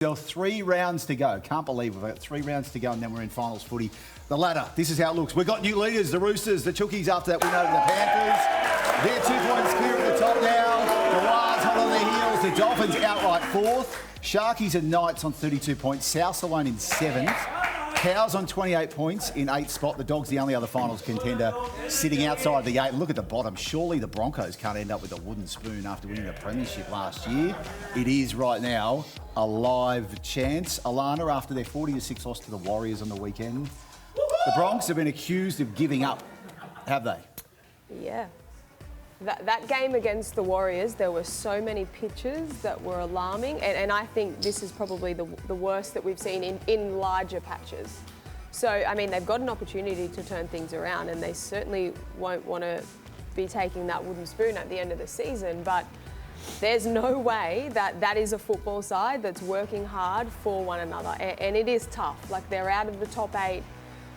There are 3 rounds to go. Can't believe we've got 3 rounds to go and then we're in finals footy. The ladder, this is how it looks. We've got new leaders, the Roosters, the Chookies after that win over the Panthers. They're 2 points clear at the top now. The Wars hot on their heels. The Dolphins outright 4th. Sharkies and Knights on 32 points. South alone in 7th. Cows on 28 points in 8th spot. The Dogs the only other finals contender sitting outside the 8. Look at the bottom. Surely the Broncos can't end up with a wooden spoon after winning the premiership last year. It is right now a live chance. Alana, after their 40-6 loss to the Warriors on the weekend, the Broncos have been accused of giving up, have they? Yeah. That game against the Warriors, there were so many pitches that were alarming, and I think this is probably the worst that we've seen in larger patches. So, I mean, they've got an opportunity to turn things around, and they certainly won't want to be taking that wooden spoon at the end of the season, but there's no way that is a football side that's working hard for one another, and it is tough. Like, they're out of the top 8,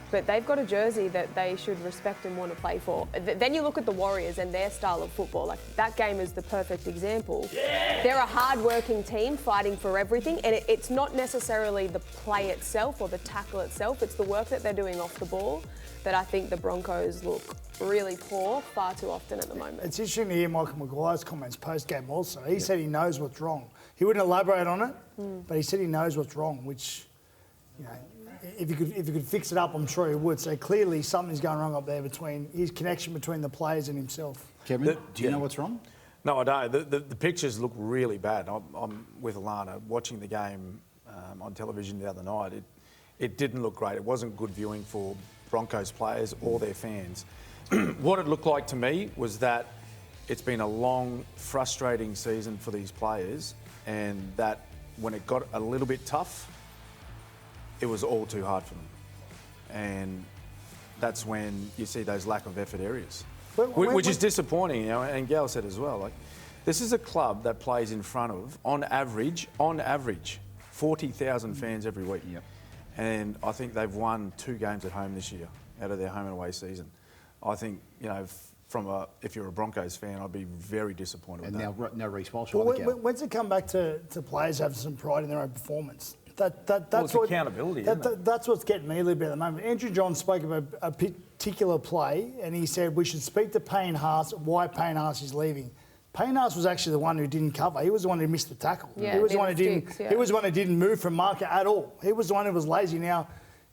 but they've got a jersey that they should respect and want to play for. Then you look at the Warriors and their style of football. Like, that game is the perfect example. Yeah. They're a hard-working team fighting for everything, and it's not necessarily the play itself or the tackle itself. It's the work that they're doing off the ball that I think the Broncos look really poor far too often at the moment. It's interesting to hear Michael Maguire's comments post-game also. He said he knows what's wrong. He wouldn't elaborate on it, but he said he knows what's wrong, which, you know, if you could fix it up, I'm sure he would. So clearly something's going wrong up there between his connection between the players and himself. Kevin, do you know what's wrong? No, I don't. The pictures look really bad. I'm with Alana watching the game on television the other night. It didn't look great. It wasn't good viewing for Broncos players or their fans. What it looked like to me was that it's been a long, frustrating season for these players, and that when it got a little bit tough, it was all too hard for them. And that's when you see those lack of effort areas, which is disappointing, you know, and Gal said as well, like, this is a club that plays in front of, on average, 40,000 fans every week. Yep. And I think they've won 2 games at home this year out of their home and away season. I think, you know, if you're a Broncos fan, I'd be very disappointed with that. And now Reece Walsh. Well, when's it come back to players having some pride in their own performance? That's what, accountability, that's what's getting me a little bit at the moment. Andrew John spoke about a particular play, and he said we should speak to Payne Haas why Payne Haas is leaving. Payne Haas was actually the one who didn't cover. He was the one who missed the tackle. Yeah, he was the one who didn't. He was the one who didn't move from marker at all. He was the one who was lazy. Now,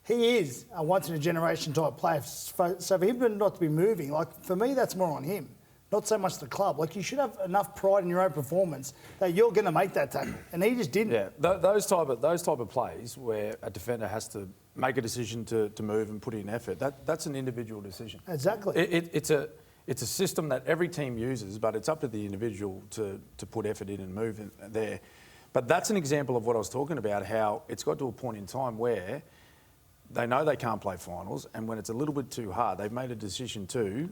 he is a once-in-a-generation type player. So for him not to be moving, like, for me, that's more on him, not so much the club. Like, you should have enough pride in your own performance that you're going to make that tackle, and he just didn't. Yeah, those type of plays where a defender has to make a decision to move and put in effort, that's an individual decision. Exactly. It's a system that every team uses, but it's up to the individual to put effort in and move in there. But that's an example of what I was talking about, how it's got to a point in time where they know they can't play finals, and when it's a little bit too hard, they've made a decision to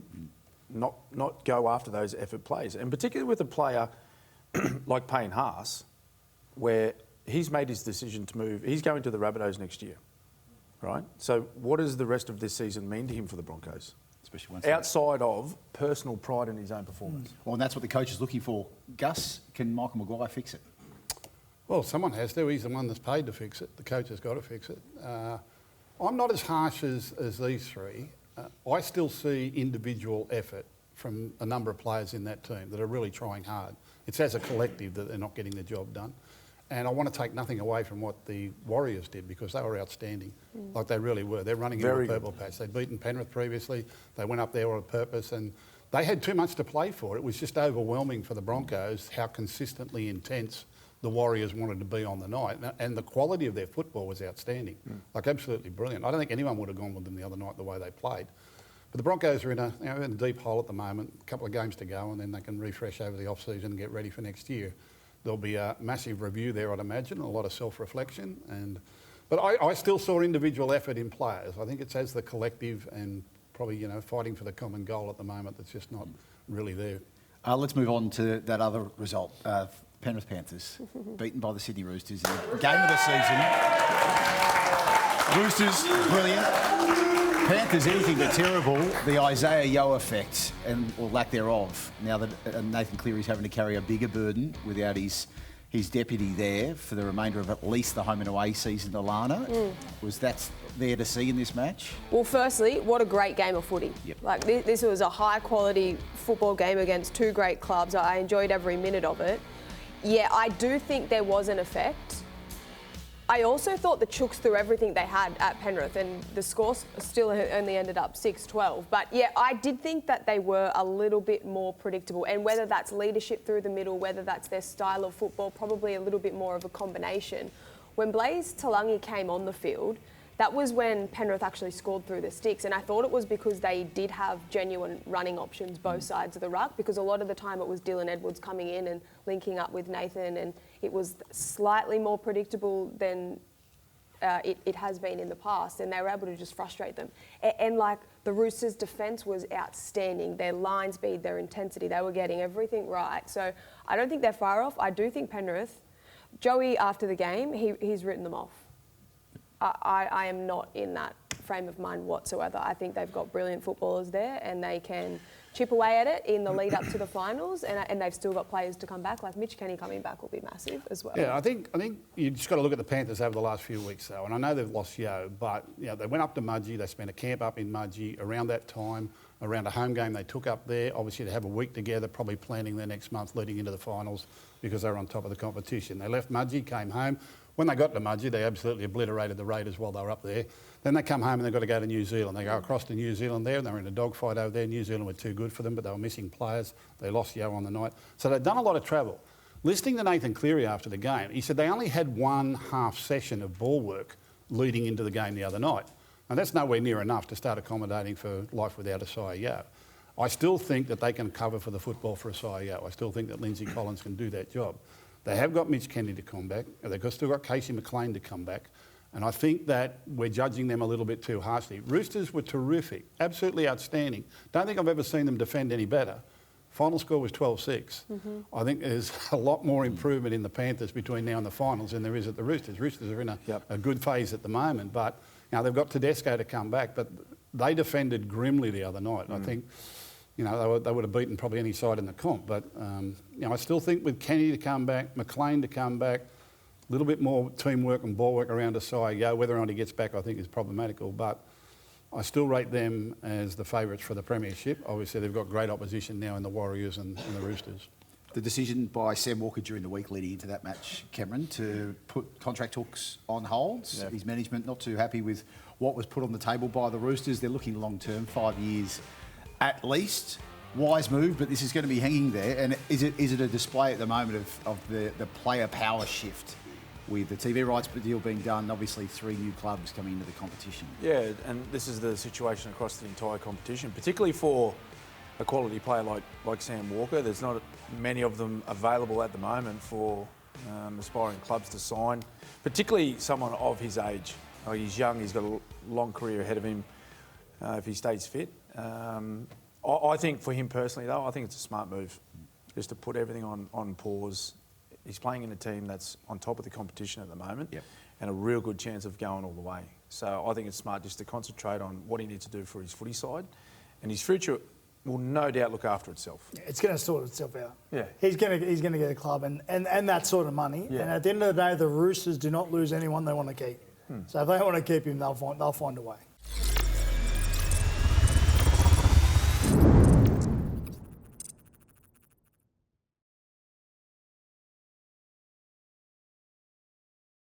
not go after those effort plays. And particularly with a player like Payne Haas, where he's made his decision to move. He's going to the Rabbitohs next year, right? So what does the rest of this season mean to him for the Broncos? Especially once outside of personal pride in his own performance. Well, and that's what the coach is looking for. Gus, can Michael Maguire fix it? Well, someone has to. He's the one that's paid to fix it. The coach has got to fix it. I'm not as harsh as these 3. I still see individual effort from a number of players in that team that are really trying hard. It's as a collective that they're not getting the job done. And I want to take nothing away from what the Warriors did, because they were outstanding. Like, they really were. They're running in the purple patch. They'd beaten Penrith previously. They went up there on purpose, and they had too much to play for. It was just overwhelming for the Broncos how consistently intense the Warriors wanted to be on the night. And the quality of their football was outstanding. Like, absolutely brilliant. I don't think anyone would have gone with them the other night the way they played. But the Broncos are in a deep hole at the moment, a couple of games to go, and then they can refresh over the off-season and get ready for next year. There'll be a massive review there, I'd imagine, a lot of self-reflection. But I still saw individual effort in players. I think it's as the collective and probably, you know, fighting for the common goal at the moment that's just not really there. Let's move on to that other result. Penrith Panthers, beaten by the Sydney Roosters in the game of the season. Roosters, brilliant. Panthers, anything but terrible. The Isaiah Yeo effect, or lack thereof, now that Nathan Cleary's having to carry a bigger burden without his his deputy there for the remainder of at least the home and away season, Alana. Was that there to see in this match? Well, firstly, what a great game of footy. Yep. Like, this was a high-quality football game against two great clubs. I enjoyed every minute of it. Yeah, I do think there was an effect. I also thought the Chooks threw everything they had at Penrith, and the score still only ended up 6-12. But yeah, I did think that they were a little bit more predictable, and whether that's leadership through the middle, whether that's their style of football, probably a little bit more of a combination. When Blaise Talangi came on the field, that was when Penrith actually scored through the sticks, and I thought it was because they did have genuine running options both sides of the ruck, because a lot of the time it was Dylan Edwards coming in and linking up with Nathan, and it was slightly more predictable than it has been in the past, and they were able to just frustrate them. And like, the Roosters' defence was outstanding. Their line speed, their intensity, they were getting everything right. So I don't think they're far off. I do think Penrith, Joey, after the game, he's written them off. I am not in that frame of mind whatsoever. I think they've got brilliant footballers there, and they can chip away at it in the lead up to the finals, and they've still got players to come back. Like Mitch Kenny coming back will be massive as well. Yeah, I think you just got to look at the Panthers over the last few weeks, though. And I know they've lost Yeo, but they went up to Mudgee. They spent a camp up in Mudgee around that time, around a home game they took up there. Obviously, they have a week together, probably planning their next month leading into the finals because they were on top of the competition. They left Mudgee, came home. When they got to Mudgee, they absolutely obliterated the Raiders while they were up there. Then they come home and they've got to go to New Zealand. They go across to New Zealand there, and they were in a dogfight over there. New Zealand were too good for them, but they were missing players. They lost Yeo on the night. So they've done a lot of travel. Listening to Nathan Cleary after the game, he said they only had one half session of ball work leading into the game the other night. And that's nowhere near enough to start accommodating for life without a Yeo. I still think that they can cover for the football for a Yeo. I still think that Lindsay Collins can do that job. They have got Mitch Kenny to come back. They've still got Casey McLean to come back. And I think that we're judging them a little bit too harshly. Roosters were terrific, absolutely outstanding. Don't think I've ever seen them defend any better. Final score was 12-6. I think there's a lot more improvement in the Panthers between now and the finals than there is at the Roosters. Roosters are in a good phase at the moment, but they've got Tedesco to come back. But they defended grimly the other night. I think they would have beaten probably any side in the comp. But I still think with Kenny to come back, McLean to come back, a little bit more teamwork and ball work around Yeo. Whether or not he gets back, I think, is problematical. But I still rate them as the favourites for the premiership. Obviously, they've got great opposition now in the Warriors and the Roosters. The decision by Sam Walker during the week leading into that match, Cameron, to put contract hooks on holds. His management not too happy with what was put on the table by the Roosters. They're looking long-term, 5 years at least. Wise move, but this is going to be hanging there. And is it a display at the moment of the player power shift with the TV rights deal being done, obviously 3 new clubs coming into the competition? Yeah, and this is the situation across the entire competition, particularly for a quality player like Sam Walker. There's not many of them available at the moment for aspiring clubs to sign, particularly someone of his age. He's young, he's got a long career ahead of him if he stays fit. I think for him personally, though, I think it's a smart move just to put everything on pause. He's playing in a team that's on top of the competition at the moment and a real good chance of going all the way. So I think it's smart just to concentrate on what he needs to do for his footy side, and his future will no doubt look after itself. Yeah, it's going to sort itself out. Yeah. He's going to get a club and that sort of money. Yeah. And at the end of the day, the Roosters do not lose anyone they want to keep. So if they want to keep him, they'll find a way.